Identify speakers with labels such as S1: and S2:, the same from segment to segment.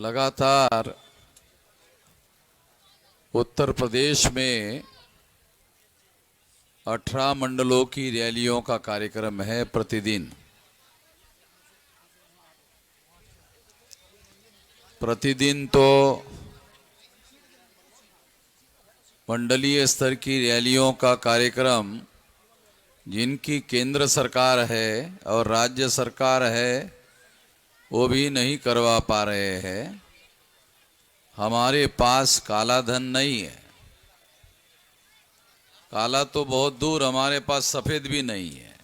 S1: लगातार उत्तर प्रदेश में 18 मंडलों की रैलियों का कार्यक्रम है। प्रतिदिन तो मंडलीय स्तर की रैलियों का कार्यक्रम जिनकी केंद्र सरकार है और राज्य सरकार है वो भी नहीं करवा पा रहे हैं। हमारे पास काला धन नहीं है, काला तो बहुत दूर, हमारे पास सफेद भी नहीं है,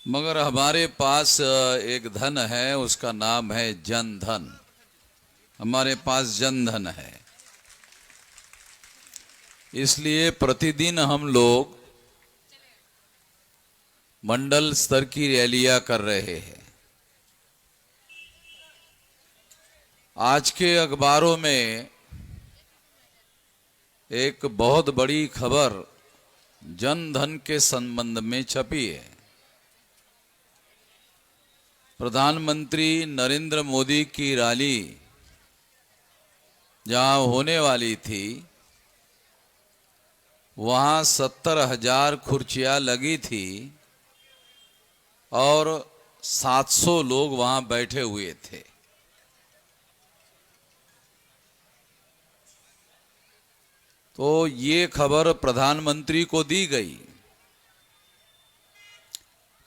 S1: मगर हमारे पास एक धन है, उसका नाम है जन धन। हमारे पास जन धन है, इसलिए प्रतिदिन हम लोग मंडल स्तर की रैलियां कर रहे हैं। आज के अखबारों में एक बहुत बड़ी खबर जन धन के संबंध में छपी है। प्रधानमंत्री नरेंद्र मोदी की रैली जहां होने वाली थी, वहां 70,000 कुर्सियां लगी थी और 700 लोग वहां बैठे हुए थे। तो ये खबर प्रधानमंत्री को दी गई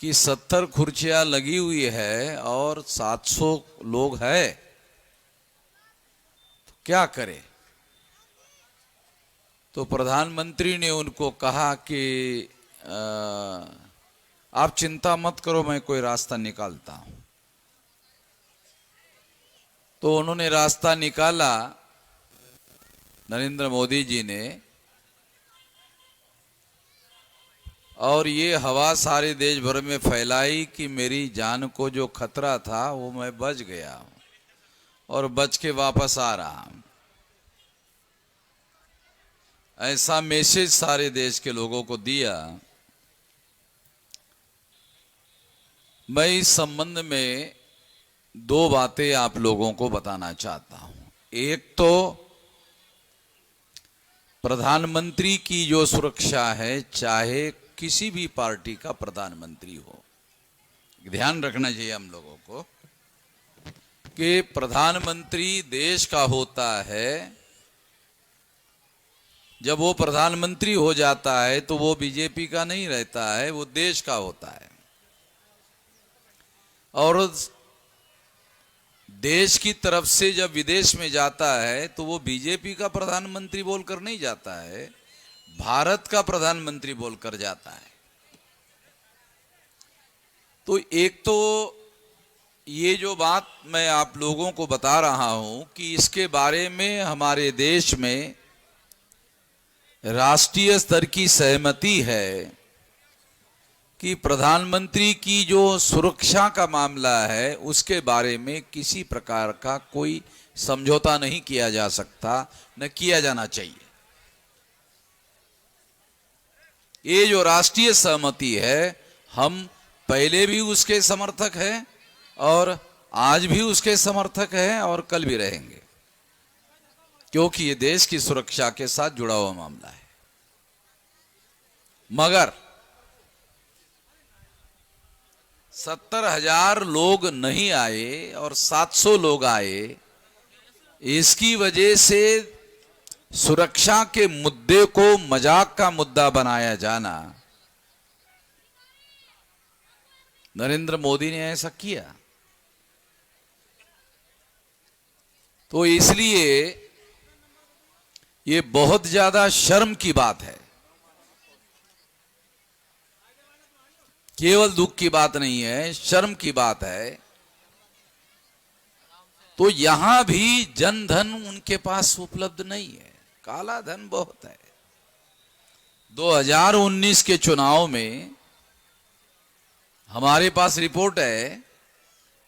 S1: कि 70 कुर्सियां लगी हुई है और 700 लोग हैं, तो क्या करें। तो प्रधानमंत्री ने उनको कहा कि आप चिंता मत करो, मैं कोई रास्ता निकालता हूं। तो उन्होंने रास्ता निकाला, नरेंद्र मोदी जी ने, और ये हवा सारे देश भर में फैलाई कि मेरी जान को जो खतरा था वो मैं बच गया और बच के वापस आ रहा हूं। ऐसा मैसेज सारे देश के लोगों को दिया। मैं इस संबंध में दो बातें आप लोगों को बताना चाहता हूं। एक तो प्रधानमंत्री की जो सुरक्षा है, चाहे किसी भी पार्टी का प्रधानमंत्री हो, ध्यान रखना चाहिए हम लोगों को कि प्रधानमंत्री देश का होता है। जब वो प्रधानमंत्री हो जाता है तो वो बीजेपी का नहीं रहता है, वो देश का होता है। और देश की तरफ से जब विदेश में जाता है तो वो बीजेपी का प्रधानमंत्री बोलकर नहीं जाता है, भारत का प्रधानमंत्री बोलकर जाता है। तो एक तो ये जो बात मैं आप लोगों को बता रहा हूं कि इसके बारे में हमारे देश में राष्ट्रीय स्तर की सहमति है कि प्रधानमंत्री की जो सुरक्षा का मामला है उसके बारे में किसी प्रकार का कोई समझौता नहीं किया जा सकता, न किया जाना चाहिए। ये जो राष्ट्रीय सहमति है, हम पहले भी उसके समर्थक हैं और आज भी उसके समर्थक हैं और कल भी रहेंगे, क्योंकि ये देश की सुरक्षा के साथ जुड़ा हुआ मामला है। मगर 70,000 लोग नहीं आए और 700 लोग आए, इसकी वजह से सुरक्षा के मुद्दे को मजाक का मुद्दा बनाया जाना, नरेंद्र मोदी ने ऐसा किया। तो इसलिए ये बहुत ज्यादा शर्म की बात है, केवल दुख की बात नहीं है, शर्म की बात है। तो यहां भी जन धन उनके पास उपलब्ध नहीं है, काला धन बहुत है। 2019 के चुनाव में हमारे पास रिपोर्ट है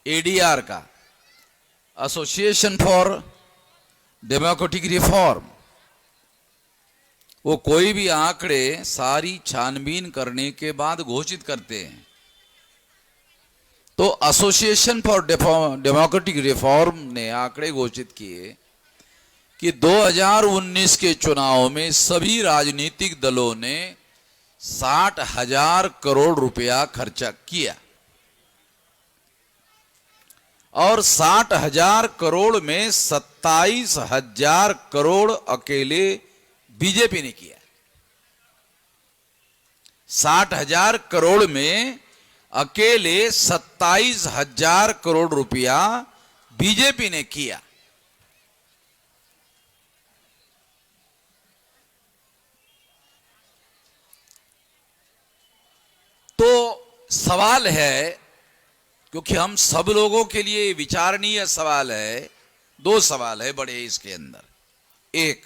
S1: एडीआर का, एसोसिएशन फॉर डेमोक्रेटिक रिफॉर्म। वो कोई भी आंकड़े सारी छानबीन करने के बाद घोषित करते हैं तो एसोसिएशन फॉर डेमोक्रेटिक रिफॉर्म ने आंकड़े घोषित किए कि 2019 के चुनाव में सभी राजनीतिक दलों ने 60,000 करोड़ रुपया खर्चा किया और 60,000 करोड़ में 27,000 करोड़ अकेले बीजेपी ने किया। 60,000 करोड़ में अकेले 27,000 करोड़ रुपया बीजेपी ने किया। तो सवाल है, क्योंकि हम सब लोगों के लिए विचारणीय सवाल है, दो सवाल है बड़े इसके अंदर। एक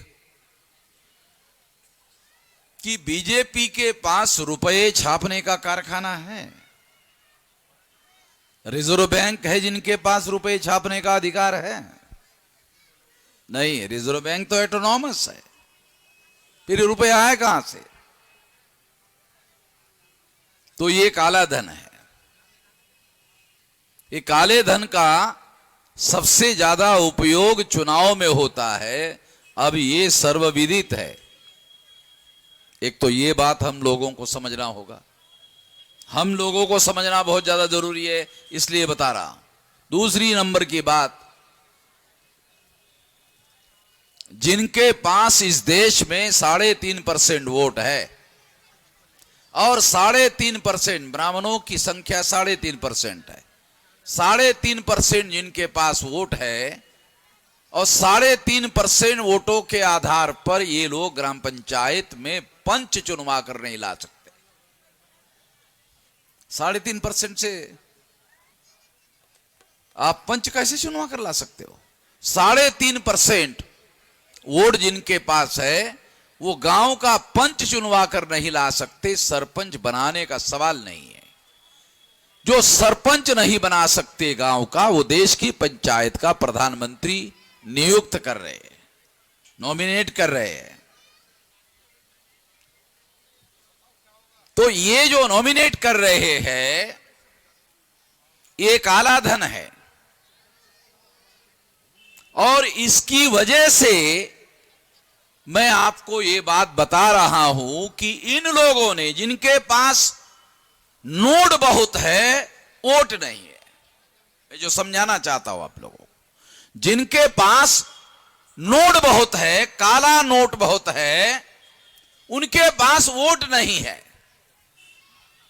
S1: कि बीजेपी के पास रुपए छापने का कारखाना है, रिजर्व बैंक है जिनके पास रुपए छापने का अधिकार है? नहीं, रिजर्व बैंक तो ऑटोनॉमस है, फिर रुपया आए कहां से? तो ये काला धन है। ये काले धन का सबसे ज्यादा उपयोग चुनाव में होता है। अब ये सर्वविदित है। एक तो ये बात हम लोगों को समझना होगा, हम लोगों को समझना बहुत ज्यादा जरूरी है, इसलिए बता रहा हूं। दूसरी नंबर की बात, जिनके पास इस देश में 3.5% वोट है और 3.5% ब्राह्मणों की संख्या 3.5% है, 3.5% जिनके पास वोट है और 3.5% वोटों के आधार पर ये लोग ग्राम पंचायत में पंच चुनवा कर नहीं ला सकते। 3.5% से आप पंच कैसे चुनवा कर ला सकते हो? 3.5% वोट जिनके पास है वो गांव का पंच चुनवा कर नहीं ला सकते। सरपंच बनाने का सवाल नहीं है। जो सरपंच नहीं बना सकते गांव का, वो देश की पंचायत का प्रधानमंत्री नियुक्त कर रहे हैं, नॉमिनेट कर रहे हैं। तो ये जो नॉमिनेट कर रहे हैं ये काला धन है और इसकी वजह से मैं आपको ये बात बता रहा हूं कि इन लोगों ने, जिनके पास नोट बहुत है वोट नहीं है, मैं जो समझाना चाहता हूं आप लोगों को, जिनके पास नोट बहुत है, काला नोट बहुत है, उनके पास वोट नहीं है।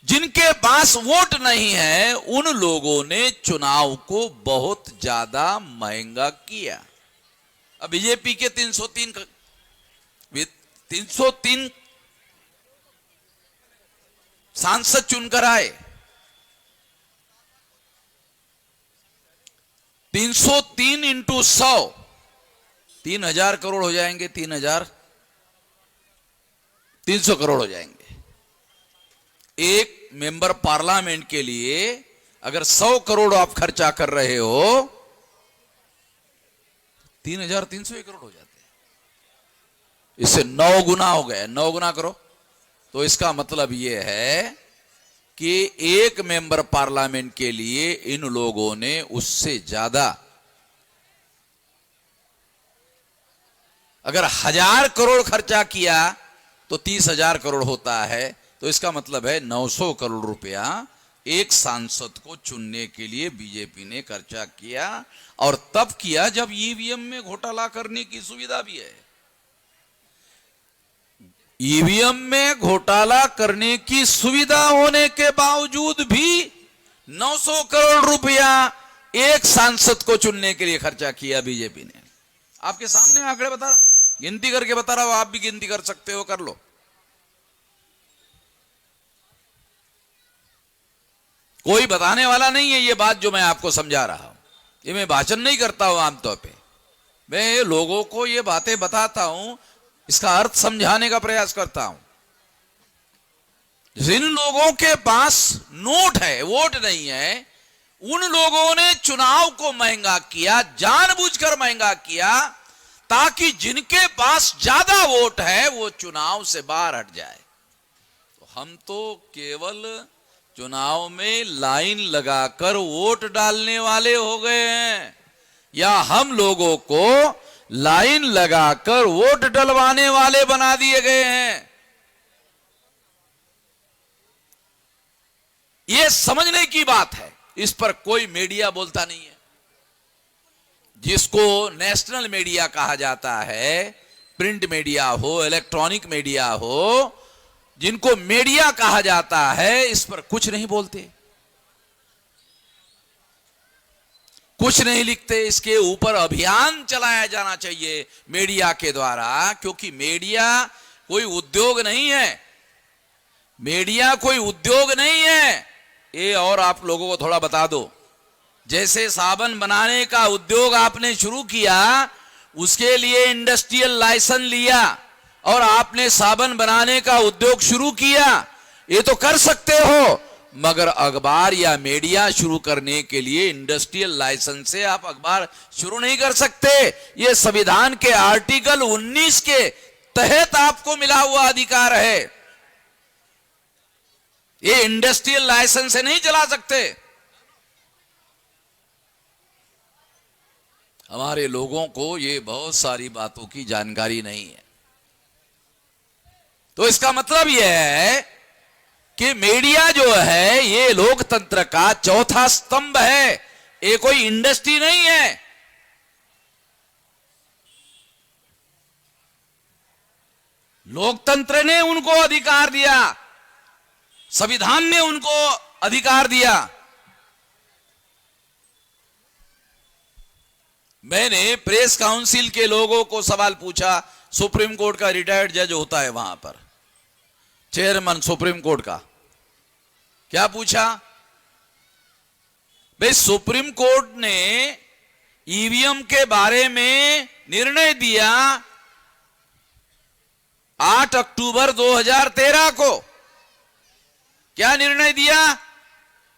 S1: जिनके पास वोट नहीं है उन लोगों ने चुनाव को बहुत ज्यादा महंगा किया। अब बीजेपी के 303 सांसद चुनकर आए। 303 इंटू 100 3,000 करोड़ हो जाएंगे। 3,300 करोड़ हो जाएंगे। एक मेंबर पार्लियामेंट के लिए अगर 100 करोड़ आप खर्चा कर रहे हो, 3,300 करोड़ हो जाते हैं। इससे 9 गुना हो गया। 9 गुना करो तो इसका मतलब यह है कि एक मेंबर पार्लियामेंट के लिए इन लोगों ने उससे ज्यादा, अगर 1,000 करोड़ खर्चा किया तो 30,000 करोड़ होता है। तो इसका मतलब है 900 करोड़ रुपया एक सांसद को चुनने के लिए बीजेपी ने खर्चा किया, और तब किया जब ईवीएम में घोटाला करने की सुविधा भी है। ईवीएम में घोटाला करने की सुविधा होने के बावजूद भी 900 करोड़ रुपया एक सांसद को चुनने के लिए खर्चा किया बीजेपी ने। आपके सामने आंकड़े बता रहा हूं, गिनती करके बता रहा हूं, आप भी गिनती कर सकते हो, कर लो। कोई बताने वाला नहीं है ये बात जो मैं आपको समझा रहा हूं। ये मैं भाषण नहीं करता हूं, आमतौर पे मैं लोगों को ये बातें बताता हूं, इसका अर्थ समझाने का प्रयास करता हूं। जिन लोगों के पास नोट है, वोट नहीं है, उन लोगों ने चुनाव को महंगा किया, जानबूझकर महंगा किया, ताकि जिनके पास ज्यादा वोट है वो चुनाव से बाहर हट जाए। तो हम तो केवल चुनाव में लाइन लगाकर वोट डालने वाले हो गए हैं, या हम लोगों को लाइन लगाकर वोट डलवाने वाले बना दिए गए हैं। यह समझने की बात है। इस पर कोई मीडिया बोलता नहीं है। जिसको नेशनल मीडिया कहा जाता है, प्रिंट मीडिया हो, इलेक्ट्रॉनिक मीडिया हो, जिनको मीडिया कहा जाता है, इस पर कुछ नहीं बोलते, कुछ नहीं लिखते। इसके ऊपर अभियान चलाया जाना चाहिए मीडिया के द्वारा, क्योंकि मीडिया कोई उद्योग नहीं है। मीडिया कोई उद्योग नहीं है। ये और आप लोगों को थोड़ा बता दो, जैसे साबुन बनाने का उद्योग आपने शुरू किया, उसके लिए इंडस्ट्रियल लाइसेंस लिया और आपने साबुन बनाने का उद्योग शुरू किया, ये तो कर सकते हो, मगर अखबार या मीडिया शुरू करने के लिए इंडस्ट्रियल लाइसेंस से आप अखबार शुरू नहीं कर सकते। ये संविधान के आर्टिकल 19 के तहत आपको मिला हुआ अधिकार है। ये इंडस्ट्रियल लाइसेंस से नहीं चला सकते। हमारे लोगों को ये बहुत सारी बातों की जानकारी नहीं है। तो इसका मतलब यह है कि मीडिया जो है ये लोकतंत्र का चौथा स्तंभ है, ये कोई इंडस्ट्री नहीं है। लोकतंत्र ने उनको अधिकार दिया, संविधान ने उनको अधिकार दिया। मैंने प्रेस काउंसिल के लोगों को सवाल पूछा, सुप्रीम कोर्ट का रिटायर्ड जज होता है वहां पर, चेयरमैन सुप्रीम कोर्ट का, क्या पूछा भाई, सुप्रीम कोर्ट ने ईवीएम के बारे में निर्णय दिया 8 अक्टूबर 2013 को। क्या निर्णय दिया?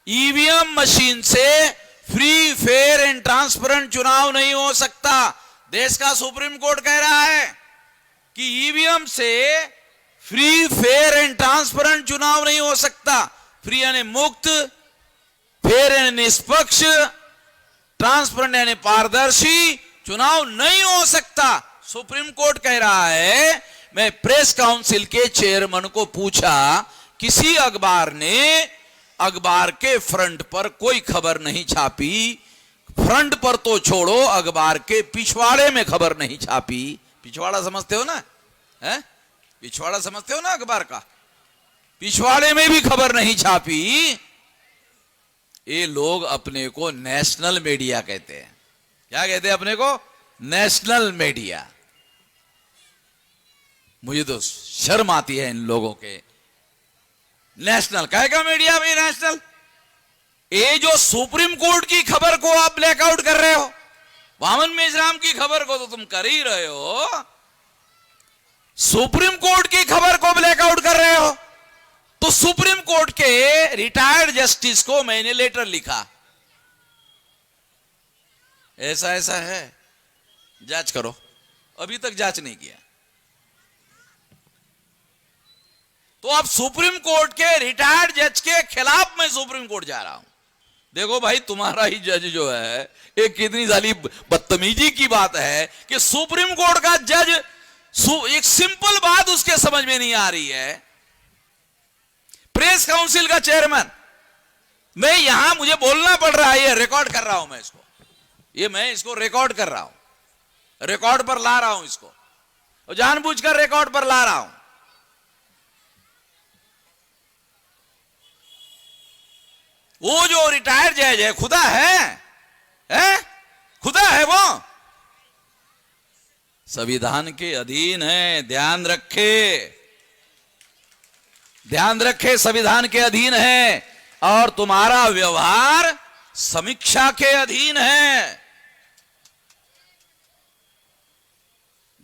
S1: ईवीएम मशीन से फ्री, फेयर एंड ट्रांसपेरेंट चुनाव नहीं हो सकता। देश का सुप्रीम कोर्ट कह रहा है कि ईवीएम से फ्री, फेयर एंड ट्रांसपेरेंट चुनाव नहीं हो सकता। फ्री यानी मुक्त, फेयर यानी निष्पक्ष, ट्रांसपेरेंट यानी पारदर्शी चुनाव नहीं हो सकता। सुप्रीम कोर्ट कह रहा है। मैं प्रेस काउंसिल के चेयरमैन को पूछा, किसी अखबार ने अखबार के फ्रंट पर कोई खबर नहीं छापी, फ्रंट पर तो छोड़ो, अखबार के पिछवाड़े में खबर नहीं छापी। पिछवाड़ा समझते हो ना, है? पिछवाड़ा समझते हो ना अखबार का? पिछवाड़े में भी खबर नहीं छापी। ये लोग अपने को नेशनल मीडिया कहते हैं। क्या कहते हैं अपने को? National media. मुझे तो शर्म आती है इन लोगों के। नेशनल कहेगा मीडिया भी नेशनल। ये जो सुप्रीम कोर्ट की खबर को आप ब्लैकआउट कर रहे हो, वामन मेश्राम की खबर को तो तुम कर ही रहे हो, सुप्रीम कोर्ट की खबर को ब्लैकआउट कर रहे हो। तो सुप्रीम कोर्ट के रिटायर्ड जस्टिस को मैंने लेटर लिखा, ऐसा ऐसा है, जांच करो। अभी तक जांच नहीं किया। तो अब सुप्रीम कोर्ट के रिटायर्ड जज के खिलाफ मैं सुप्रीम कोर्ट जा रहा हूं। देखो भाई, तुम्हारा ही जज जो है, एक कितनी साली बदतमीजी की बात है कि सुप्रीम कोर्ट का जज, एक सिंपल बात उसके समझ में नहीं आ रही है। प्रेस काउंसिल का चेयरमैन, मैं यहां मुझे बोलना पड़ रहा है, ये रिकॉर्ड कर रहा हूं मैं इसको, ये मैं इसको रिकॉर्ड कर रहा हूं, रिकॉर्ड पर ला रहा हूं इसको, और जानबूझकर रिकॉर्ड पर ला रहा हूं। वो जो रिटायर्ड जज है, खुदा है? खुदा है वो? संविधान के अधीन है, ध्यान रखे, संविधान के अधीन है, और तुम्हारा व्यवहार समीक्षा के अधीन है।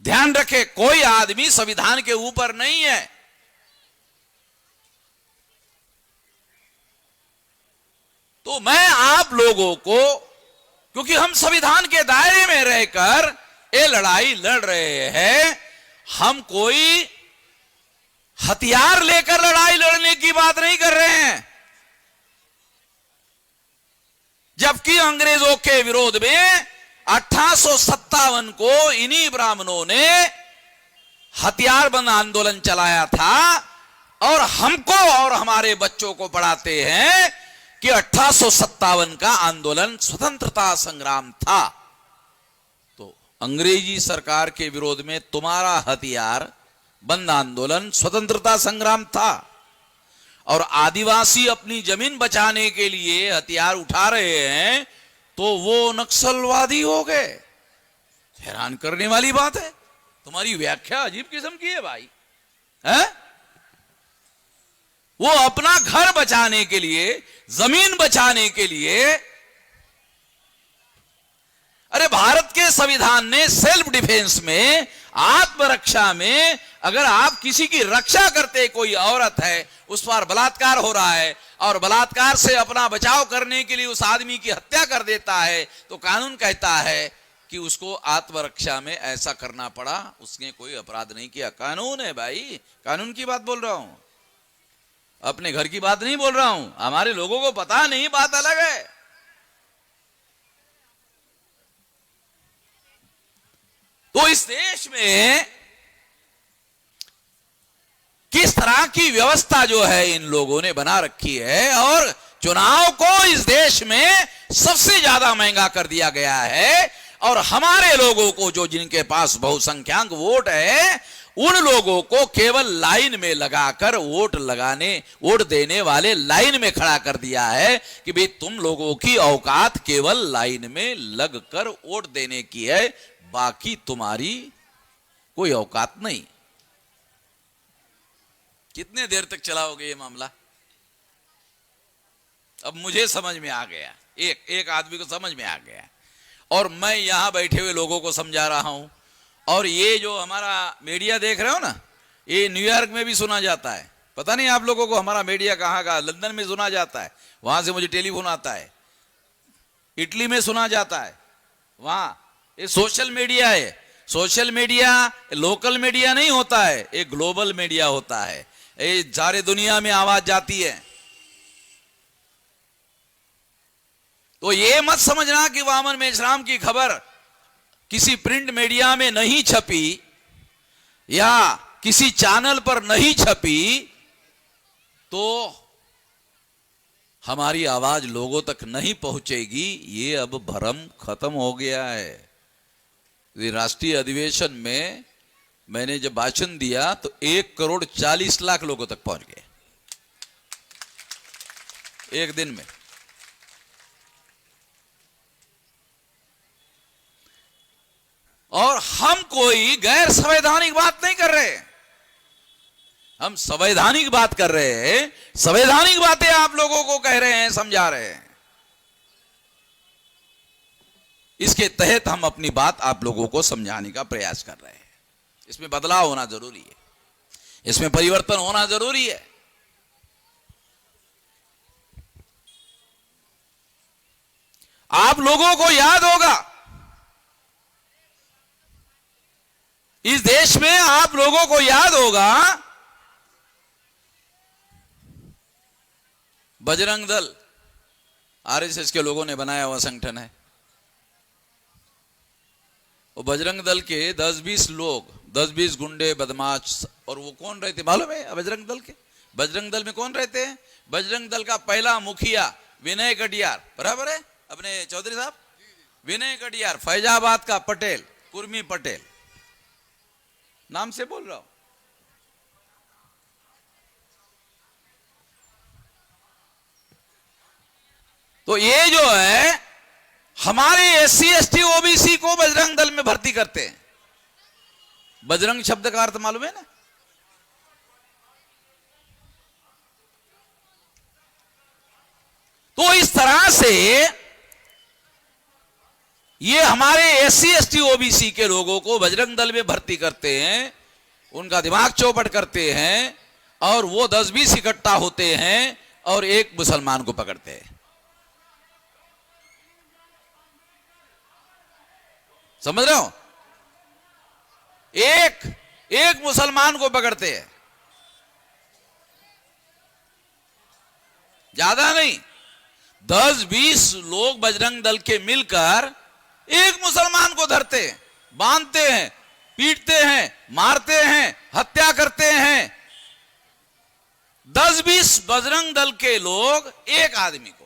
S1: ध्यान रखे, कोई आदमी संविधान के ऊपर नहीं है। तो मैं आप लोगों को, क्योंकि हम संविधान के दायरे में रहकर ये लड़ाई लड़ रहे हैं, हम कोई हथियार लेकर लड़ाई लड़ने की बात नहीं कर रहे हैं। जबकि अंग्रेजों के विरोध में 1857 को इन्हीं ब्राह्मणों ने हथियारबंद आंदोलन चलाया था और हमको और हमारे बच्चों को पढ़ाते हैं कि 1857 का आंदोलन स्वतंत्रता संग्राम था। तो अंग्रेजी सरकार के विरोध में तुम्हारा हथियार बंद आंदोलन स्वतंत्रता संग्राम था और आदिवासी अपनी जमीन बचाने के लिए हथियार उठा रहे हैं तो वो नक्सलवादी हो गए। हैरान करने वाली बात है, तुम्हारी व्याख्या अजीब किस्म की है भाई। है वो अपना घर बचाने के लिए, जमीन बचाने के लिए, अरे भारत के संविधान ने सेल्फ डिफेंस में, आत्मरक्षा में, अगर आप किसी की रक्षा करते, कोई औरत है उस पर बलात्कार हो रहा है और बलात्कार से अपना बचाव करने के लिए उस आदमी की हत्या कर देता है तो कानून कहता है कि उसको आत्मरक्षा में ऐसा करना पड़ा, उसने कोई अपराध नहीं किया। कानून है भाई, कानून की बात बोल रहा हूं, अपने घर की बात नहीं बोल रहा हूं। हमारे लोगों को पता नहीं, बात अलग है। तो इस देश में किस तरह की व्यवस्था जो है इन लोगों ने बना रखी है और चुनाव को इस देश में सबसे ज्यादा महंगा कर दिया गया है और हमारे लोगों को, जो जिनके पास बहुसंख्यक वोट है, उन लोगों को केवल लाइन में लगाकर वोट देने वाले लाइन में खड़ा कर दिया है कि भाई तुम लोगों की औकात केवल लाइन में लगकर वोट देने की है, बाकी तुम्हारी कोई औकात नहीं। कितने देर तक चलाओगे ये मामला? अब मुझे समझ में आ गया, एक आदमी को समझ में आ गया और मैं यहां बैठे हुए लोगों को समझा रहा हूं। और ये जो हमारा मीडिया देख रहे हो ना, ये न्यूयॉर्क में भी सुना जाता है। पता नहीं आप लोगों को हमारा मीडिया कहां का, लंदन में सुना जाता है, वहां से मुझे टेलीफोन आता है। इटली में सुना जाता है, वहां ये सोशल मीडिया है। सोशल मीडिया लोकल मीडिया नहीं होता है, एक ग्लोबल मीडिया होता है। ये सारे दुनिया में आवाज जाती है। तो ये मत समझना कि वामन मेश्राम की खबर किसी प्रिंट मीडिया में नहीं छपी या किसी चैनल पर नहीं छपी तो हमारी आवाज लोगों तक नहीं पहुंचेगी। ये अब भ्रम खत्म हो गया है। राष्ट्रीय अधिवेशन में मैंने जब भाषण दिया तो 1,40,00,000 लोगों तक पहुंच गए एक दिन में। और हम कोई गैर संवैधानिक बात नहीं कर रहे, हम संवैधानिक बात कर रहे हैं। संवैधानिक बातें आप लोगों को कह रहे हैं, समझा रहे हैं। इसके तहत हम अपनी बात आप लोगों को समझाने का प्रयास कर रहे हैं। इसमें बदलाव होना जरूरी है, इसमें परिवर्तन होना जरूरी है। आप लोगों को याद होगा, इस देश में आप लोगों को याद होगा, बजरंग दल आरएसएस के लोगों ने बनाया हुआ संगठन है। वो बजरंग दल के 10-20 लोग, 10-20 गुंडे बदमाश, और वो कौन रहते मालूम है? बजरंग दल के, बजरंग दल में कौन रहते हैं? बजरंग दल का पहला मुखिया विनय कटियार, बराबर है अपने चौधरी साहब, विनय कटियार, फैजाबाद का पटेल, कुर्मी पटेल, नाम से बोल रहा हूं। तो ये जो है हमारे SC ST OBC को बजरंग दल में भर्ती करते हैं। बजरंग शब्द का अर्थ मालूम है ना? तो इस तरह से ये हमारे SC ST OBC के लोगों को बजरंग दल में भर्ती करते हैं, उनका दिमाग चौपट करते हैं और वो 10-20 इकट्ठा होते हैं और एक मुसलमान को पकड़ते हैं। समझ रहे हो? एक मुसलमान को पकड़ते हैं, ज्यादा नहीं, 10-20 लोग बजरंग दल के मिलकर एक मुसलमान को धरते हैं, बांधते हैं, पीटते हैं, मारते हैं, हत्या करते हैं। 10-20 बजरंग दल के लोग एक आदमी को।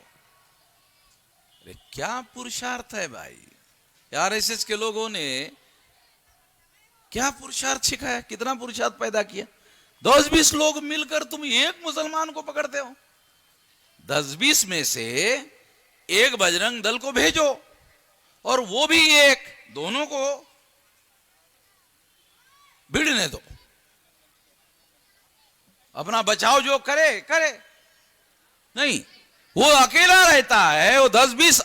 S1: अरे क्या पुरुषार्थ है भाई। आरएसएस के लोगों ने क्या पुरुषार्थ सिखाया, कितना पुरुषार्थ पैदा किया। 10-20 लोग मिलकर तुम एक मुसलमान को पकड़ते हो। 10-20 में से एक बजरंग दल को भेजो, और वो भी एक, दोनों को भिड़ने दो। अपना बचाव जो करे करे, नहीं, वो अकेला रहता है। वो 10-20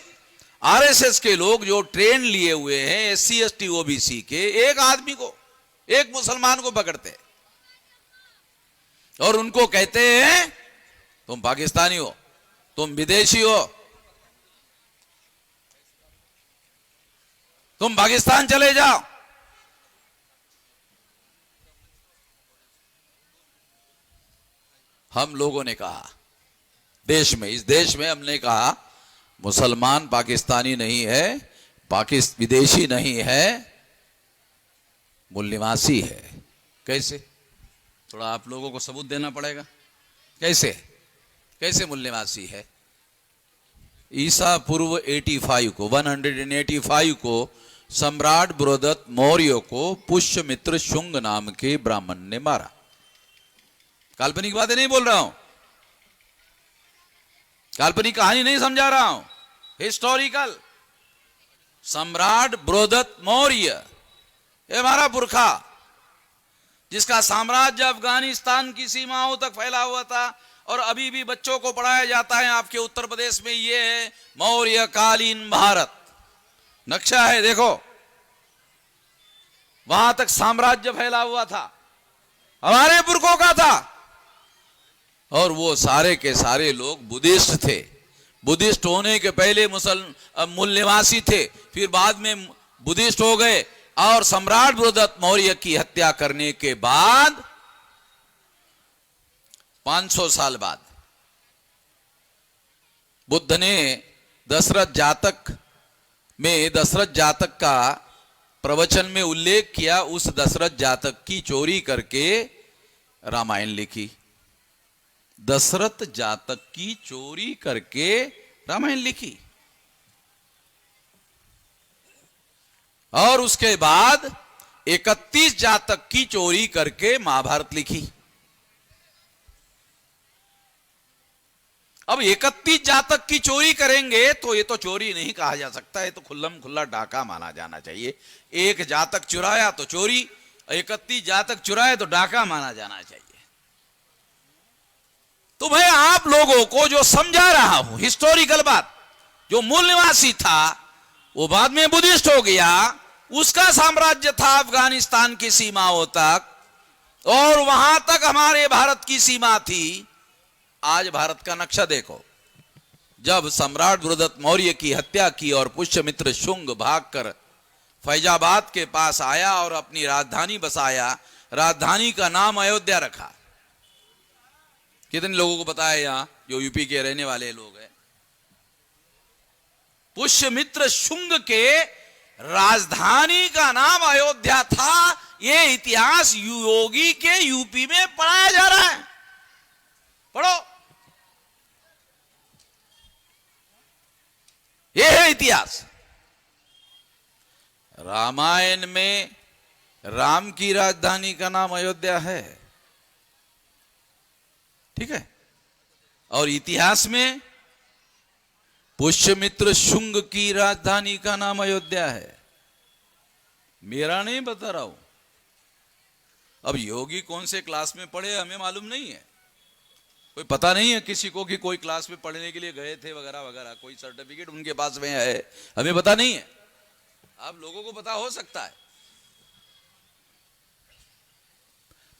S1: आरएसएस के लोग जो ट्रेन लिए हुए हैं एससी एसटी ओबीसी के, एक आदमी को, एक मुसलमान को पकड़ते हैं और उनको कहते हैं तुम पाकिस्तानी हो, तुम विदेशी हो, तुम पाकिस्तान चले जाओ। हम लोगों ने कहा देश में, इस देश में हमने कहा मुसलमान पाकिस्तानी नहीं है, विदेशी नहीं है, मूल निवासी है। कैसे? थोड़ा आप लोगों को सबूत देना पड़ेगा। कैसे कैसे मूल निवासी है? ईसा पूर्व 85 को 185 को सम्राट बृहदत्त मौर्य को पुष्यमित्र शुंग नाम के ब्राह्मण ने मारा। काल्पनिक बातें नहीं बोल रहा हूं, काल्पनिक कहानी नहीं समझा रहा हूं, हिस्टोरिकल। सम्राट बृहदत्त मौर्य, ये हमारा पुरखा, जिसका साम्राज्य अफगानिस्तान की सीमाओं तक फैला हुआ था, और अभी भी बच्चों को पढ़ाया जाता है आपके उत्तर प्रदेश में। ये है मौर्यकालीन भारत, नक्शा है, देखो वहां तक साम्राज्य फैला हुआ था, हमारे पुरखों का था। और वो सारे के सारे लोग बुद्धिस्ट थे। बुद्धिस्ट होने के पहले मूल निवासी थे, फिर बाद में बुद्धिस्ट हो गए। और सम्राट बृहदत्त मौर्य की हत्या करने के बाद 500 साल बाद बुद्ध ने दशरथ जातक में, दशरथ जातक का प्रवचन में उल्लेख किया। उस दशरथ जातक की चोरी करके रामायण लिखी। दशरथ जातक की चोरी करके रामायण लिखी। और उसके बाद 31 जातक की चोरी करके महाभारत लिखी। अब 31 जातक की चोरी करेंगे तो ये तो चोरी नहीं कहा जा सकता, ये तो खुल्लम खुल्ला डाका माना जाना चाहिए। एक जातक चुराया तो चोरी, 31 जातक चुराए तो डाका माना जाना चाहिए। तो मैं आप लोगों को जो समझा रहा हूं हिस्टोरिकल बात, जो मूल निवासी था वो बाद में बुद्धिस्ट हो गया, उसका साम्राज्य था अफगानिस्तान की सीमाओं तक, और वहां तक हमारे भारत की सीमा थी। आज भारत का नक्शा देखो। जब सम्राट बृहदत्त मौर्य की हत्या की और पुष्यमित्र शुंग भागकर फैजाबाद के पास आया और अपनी राजधानी बसाया, राजधानी का नाम अयोध्या रखा। कितने लोगों को पता है यहां जो यूपी के रहने वाले लोग हैं? पुष्यमित्र शुंग के राजधानी का नाम अयोध्या था। यह इतिहास योगी के यूपी में पढ़ाया जा रहा है, पढ़ो। यह है इतिहास। रामायण में राम की राजधानी का नाम अयोध्या है, ठीक है। और इतिहास में पुष्यमित्र शुंग की राजधानी का नाम अयोध्या है। मेरा नहीं बता रहा हूं। अब योगी कौन से क्लास में पढ़े हमें मालूम नहीं है, कोई पता नहीं है किसी को कि कोई क्लास में पढ़ने के लिए गए थे वगैरह वगैरह, कोई सर्टिफिकेट उनके पास में है, हमें पता नहीं है। आप लोगों को पता हो सकता है।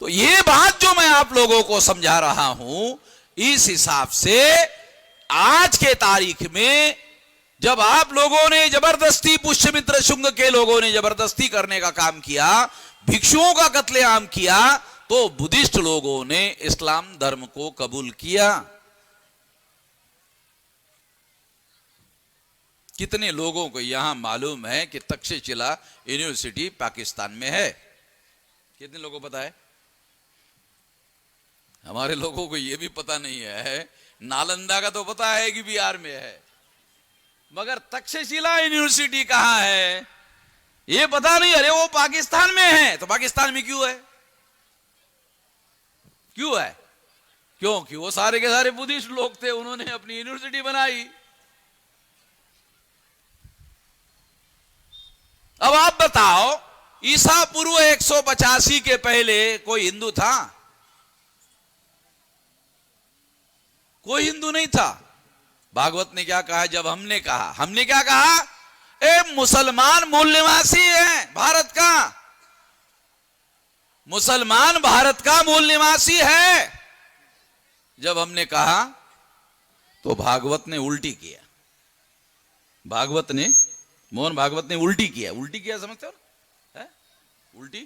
S1: तो ये बात जो मैं आप लोगों को समझा रहा हूं, इस हिसाब से आज के तारीख में जब आप लोगों ने जबरदस्ती, पुष्यमित्र शुंग के लोगों ने जबरदस्ती करने का काम किया, भिक्षुओं का कत्लेआम किया, तो बुद्धिस्ट लोगों ने इस्लाम धर्म को कबूल किया। कितने लोगों को यहां मालूम है कि तक्षशिला यूनिवर्सिटी पाकिस्तान में है? कितने लोगों को पता है? हमारे लोगों को यह भी पता नहीं है। नालंदा का तो पता है कि बिहार में है, मगर तक्षशिला यूनिवर्सिटी कहां है ये पता नहीं। अरे वो पाकिस्तान में है, तो पाकिस्तान में क्यों है? क्यों है? क्योंकि वो सारे के सारे बुद्धिस्ट लोग थे, उन्होंने अपनी यूनिवर्सिटी बनाई। अब आप बताओ, ईसा पूर्व 185 के पहले कोई हिंदू था? कोई हिंदू नहीं था। भागवत ने क्या कहा? जब हमने क्या कहा? ए मुसलमान मूल निवासी है भारत का, मुसलमान भारत का मूल निवासी है। जब हमने कहा तो भागवत ने उल्टी किया। भागवत ने, मोहन भागवत ने उल्टी किया। उल्टी किया समझते हो ना? है उल्टी।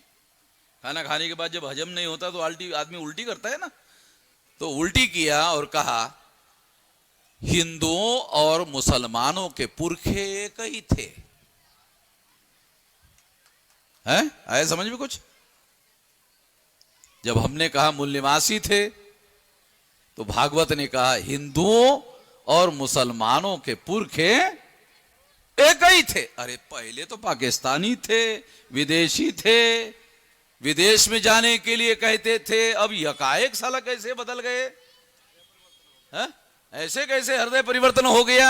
S1: खाना खाने के बाद जब हजम नहीं होता तो आदमी उल्टी करता है ना, तो उल्टी किया और कहा हिंदुओं और मुसलमानों के पुरखे एक ही थे। हैं? आए समझ में कुछ? जब हमने कहा मूल निवासी थे, तो भागवत ने कहा हिंदुओं और मुसलमानों के पुरखे एक ही थे। अरे पहले तो पाकिस्तानी थे, विदेशी थे, विदेश में जाने के लिए कहते थे, अब यकाएक साला कैसे बदल गए? है? ऐसे कैसे हृदय परिवर्तन हो गया?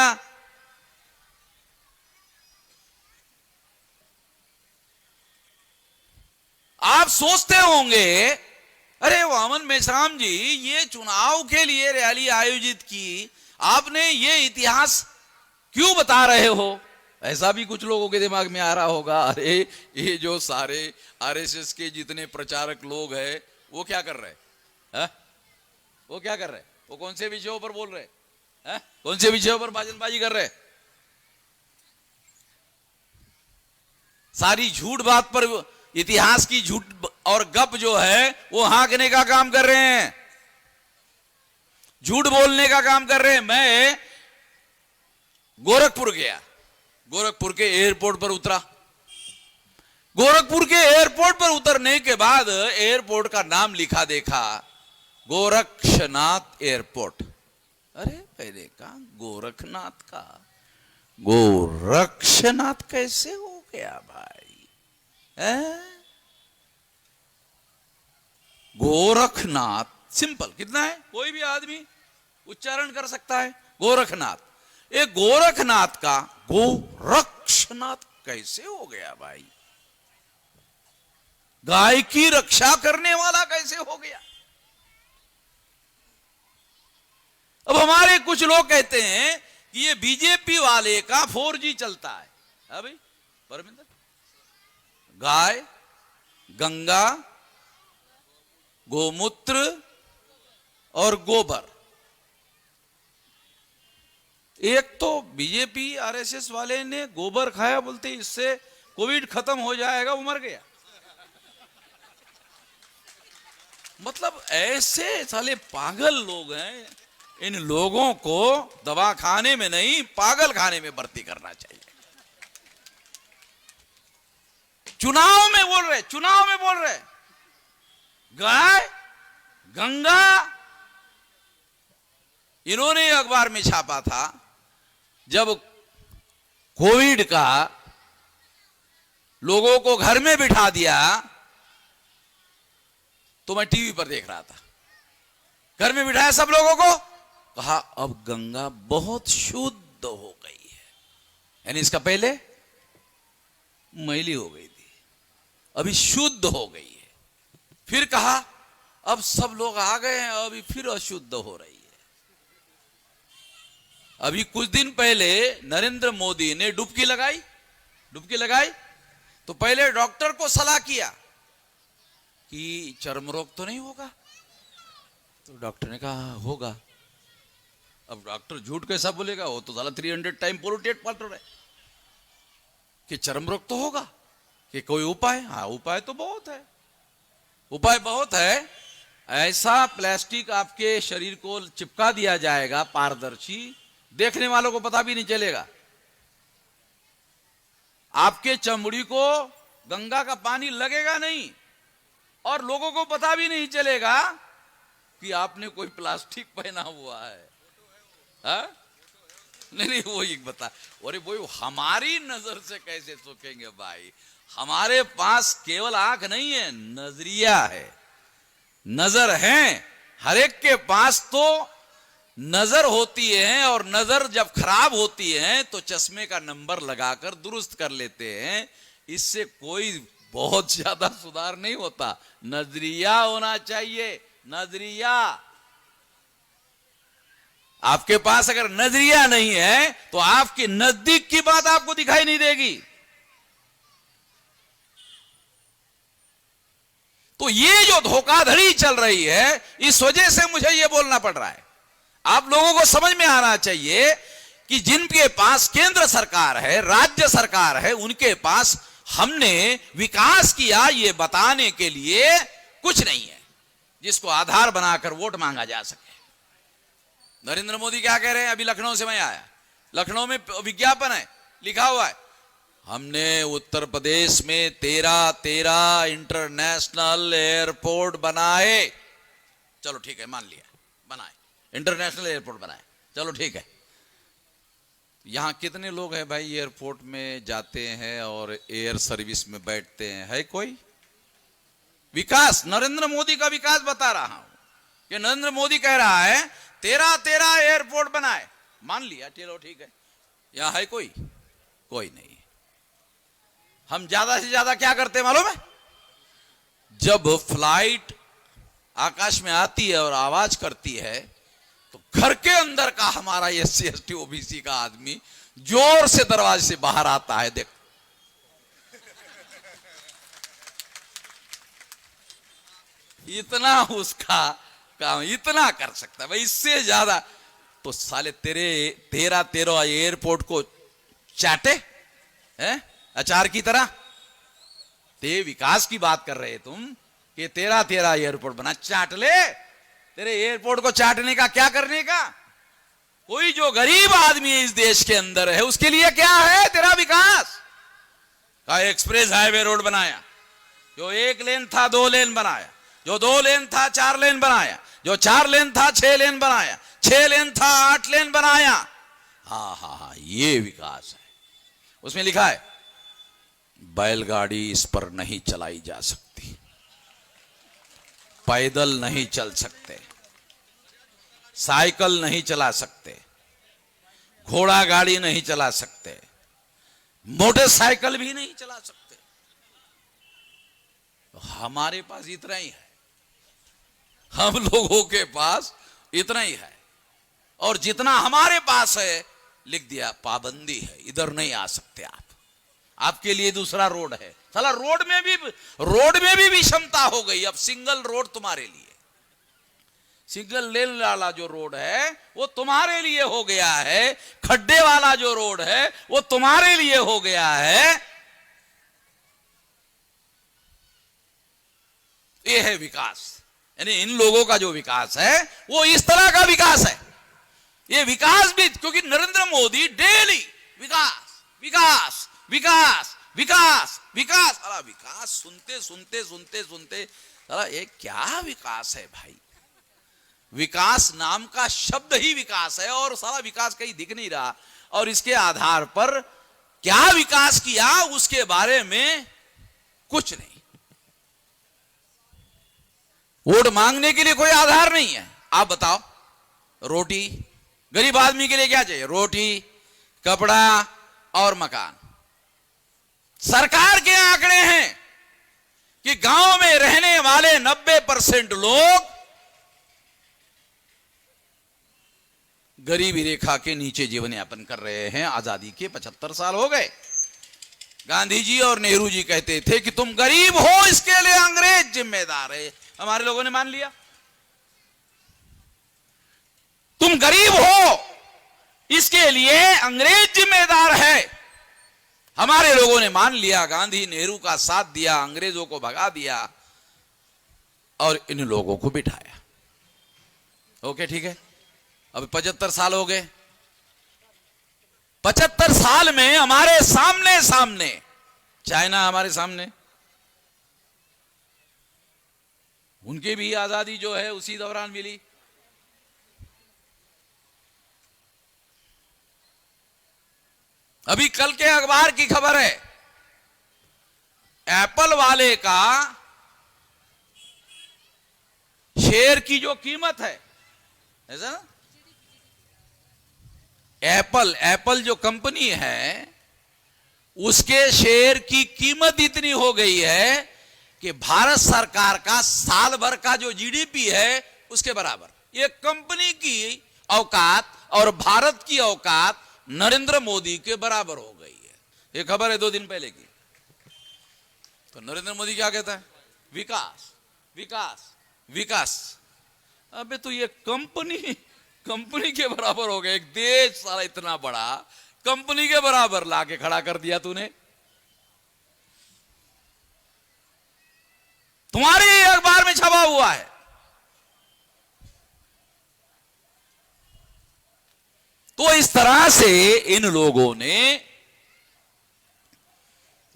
S1: आप सोचते होंगे अरे वामन मेश्राम जी, ये चुनाव के लिए रैली आयोजित की आपने, ये इतिहास क्यों बता रहे हो? ऐसा भी कुछ लोगों के दिमाग में आ रहा होगा, अरे ये जो सारे आरएसएस के जितने प्रचारक लोग हैं वो क्या कर रहे हैं? वो क्या कर रहे हैं? वो कौन से विषयों पर बोल रहे हैं? कौन से विषयों पर भाषणबाजी कर रहे हैं? सारी झूठ बात पर, इतिहास की झूठ और गप जो है वो हाँकने का काम कर रहे हैं, झूठ बोलने का काम कर रहे हैं। मैं गोरखपुर गया, गोरखपुर के एयरपोर्ट पर उतरा। गोरखपुर के एयरपोर्ट पर उतरने के बाद एयरपोर्ट का नाम लिखा देखा, गोरक्षनाथ एयरपोर्ट। अरे मैंने कहा गोरखनाथ का गोरक्षनाथ कैसे हो गया भाई? गोरखनाथ सिंपल कितना है, कोई भी आदमी उच्चारण कर सकता है गोरखनाथ। एक गोरखनाथ का गोरक्षनाथ कैसे हो गया भाई? गाय की रक्षा करने वाला कैसे हो गया? अब हमारे कुछ लोग कहते हैं कि ये बीजेपी वाले का 4G चलता है। हाँ भाई परमिंदर, गाय, गंगा, गोमूत्र और गोबर। एक तो बीजेपी आरएसएस वाले ने गोबर खाया, बोलते इससे कोविड खत्म हो जाएगा, वो मर गया। मतलब ऐसे साले पागल लोग हैं, इन लोगों को दवाखाने में नहीं पागल खाने में भर्ती करना चाहिए। चुनाव में बोल रहे गाय, गंगा। इन्होंने अखबार में छापा था जब कोविड का लोगों को घर में बिठा दिया, तो मैं टीवी पर देख रहा था। घर में बिठाया सब लोगों को, कहा अब गंगा बहुत शुद्ध हो गई है, यानी इसका पहले मैली हो गई थी, अभी शुद्ध हो गई है। फिर कहा अब सब लोग आ गए हैं, अभी फिर अशुद्ध हो रही है। अभी कुछ दिन पहले नरेंद्र मोदी ने डुबकी लगाई तो पहले डॉक्टर को सलाह किया कि चर्म रोग तो नहीं होगा, तो डॉक्टर ने कहा होगा। अब डॉक्टर झूठ कैसा बोलेगा, वो तो साला 300 टाइम पोल्यूटेड वाटर है कि चर्म रोग तो होगा। कि कोई उपाय? हाँ उपाय तो बहुत है, उपाय बहुत है। ऐसा प्लास्टिक आपके शरीर को चिपका दिया जाएगा पारदर्शी, देखने वालों को पता भी नहीं चलेगा। आपके चमड़ी को गंगा का पानी लगेगा नहीं और लोगों को पता भी नहीं चलेगा कि आपने कोई प्लास्टिक पहना हुआ है। हा? नहीं वो एक बता, अरे वो हमारी नजर से कैसे सोचेंगे भाई? हमारे पास केवल आंख नहीं है, नजरिया है, नजर है। हर एक के पास तो नजर होती है और नजर जब खराब होती है तो चश्मे का नंबर लगाकर दुरुस्त कर लेते हैं। इससे कोई बहुत ज्यादा सुधार नहीं होता। नजरिया होना चाहिए, नजरिया। आपके पास अगर नजरिया नहीं है तो आपके नजदीक की बात आपको दिखाई नहीं देगी। तो ये जो धोखाधड़ी चल रही है, इस वजह से मुझे ये बोलना पड़ रहा है। आप लोगों को समझ में आना चाहिए कि जिनके पास केंद्र सरकार है, राज्य सरकार है, उनके पास हमने विकास किया ये बताने के लिए कुछ नहीं है जिसको आधार बनाकर वोट मांगा जा सके। नरेंद्र मोदी क्या कह रहे हैं? अभी लखनऊ से मैं आया, लखनऊ में विज्ञापन है, लिखा हुआ है हमने उत्तर प्रदेश में 13 इंटरनेशनल एयरपोर्ट बनाए। चलो ठीक है, मान लिया, बनाए, इंटरनेशनल एयरपोर्ट बनाए, चलो ठीक है। यहां कितने लोग हैं भाई एयरपोर्ट में जाते हैं और एयर सर्विस में बैठते हैं? है कोई? विकास, नरेंद्र मोदी का विकास बता रहा हूं कि नरेंद्र मोदी कह रहा है 13 एयरपोर्ट बनाए, मान लिया, चलो ठीक है। यहां है कोई? कोई नहीं। हम ज्यादा से ज्यादा क्या करते हैं मालूम है? जब फ्लाइट आकाश में आती है और आवाज करती है तो घर के अंदर का हमारा SC ST OBC का आदमी जोर से दरवाजे से बाहर आता है। देख, इतना उसका काम इतना कर सकता है भाई, इससे ज्यादा तो साले तेरे 13 एयरपोर्ट को चाटे हैं अचार की तरह। ते विकास की बात कर रहे तुम कि 13 एयरपोर्ट बना, चाट ले। तेरे एयरपोर्ट को चाटने का क्या करने का? कोई जो गरीब आदमी इस देश के अंदर है उसके लिए क्या है तेरा विकास? का एक्सप्रेस हाईवे रोड बनाया, जो 1 लेन था 2 लेन बनाया, जो 2 लेन था 4 लेन बनाया, जो 4 लेन था 6 लेन बनाया, 6 लेन था 8 लेन बनाया। हाँ, ये विकास है। उसमें लिखा है बैलगाड़ी इस पर नहीं चलाई जा सकती, पैदल नहीं चल सकते, साइकिल नहीं चला सकते, घोड़ा गाड़ी नहीं चला सकते, मोटरसाइकिल भी नहीं चला सकते। तो हमारे पास इतना ही है, हम लोगों के पास इतना ही है। और जितना हमारे पास है लिख दिया पाबंदी है, इधर नहीं आ सकते आप, आपके लिए दूसरा रोड है। साला रोड में भी विषमता हो गई। अब सिंगल रोड तुम्हारे लिए, सिंगल लेन वाला जो रोड है वो तुम्हारे लिए हो गया है, खड्डे वाला जो रोड है वो तुम्हारे लिए हो गया है। ये है विकास। यानी इन लोगों का जो विकास है वो इस तरह का विकास है। ये विकास भी क्योंकि नरेंद्र मोदी डेली विकास विकास विकास विकास विकास, अरे विकास सुनते अरे ये क्या विकास है भाई? विकास नाम का शब्द ही विकास है और सारा विकास कहीं दिख नहीं रहा। और इसके आधार पर क्या विकास किया उसके बारे में कुछ नहीं। वोट मांगने के लिए कोई आधार नहीं है। आप बताओ, रोटी, गरीब आदमी के लिए क्या चाहिए? रोटी, कपड़ा और मकान। सरकार के आंकड़े हैं कि गांव में रहने वाले 90% लोग गरीबी रेखा के नीचे जीवन यापन कर रहे हैं। आजादी के 75 साल हो गए। गांधी जी और नेहरू जी कहते थे कि तुम गरीब हो इसके लिए अंग्रेज जिम्मेदार है। हमारे लोगों ने मान लिया। तुम गरीब हो इसके लिए अंग्रेज जिम्मेदार है। हमारे लोगों ने मान लिया, गांधी नेहरू का साथ दिया, अंग्रेजों को भगा दिया और इन लोगों को बिठाया। ओके ठीक है, अब 75 साल हो गए। 75 साल में हमारे सामने चाइना हमारे सामने, उनकी भी आजादी जो है उसी दौरान मिली। अभी कल के अखबार की खबर है, एप्पल वाले का शेयर की जो कीमत है, ऐसा ना, एप्पल जो कंपनी है उसके शेयर की कीमत इतनी हो गई है कि भारत सरकार का साल भर का जो जीडीपी है उसके बराबर। ये कंपनी की औकात और भारत की औकात नरेंद्र मोदी के बराबर हो गई है। ये खबर है 2 दिन पहले की। तो नरेंद्र मोदी क्या कहता है? विकास विकास विकास। अबे तो ये कंपनी के बराबर हो गया। एक देश सारा इतना बड़ा कंपनी के बराबर लाके खड़ा कर दिया तूने। तुम्हारे अखबार में छपा हुआ है। तो इस तरह से इन लोगों ने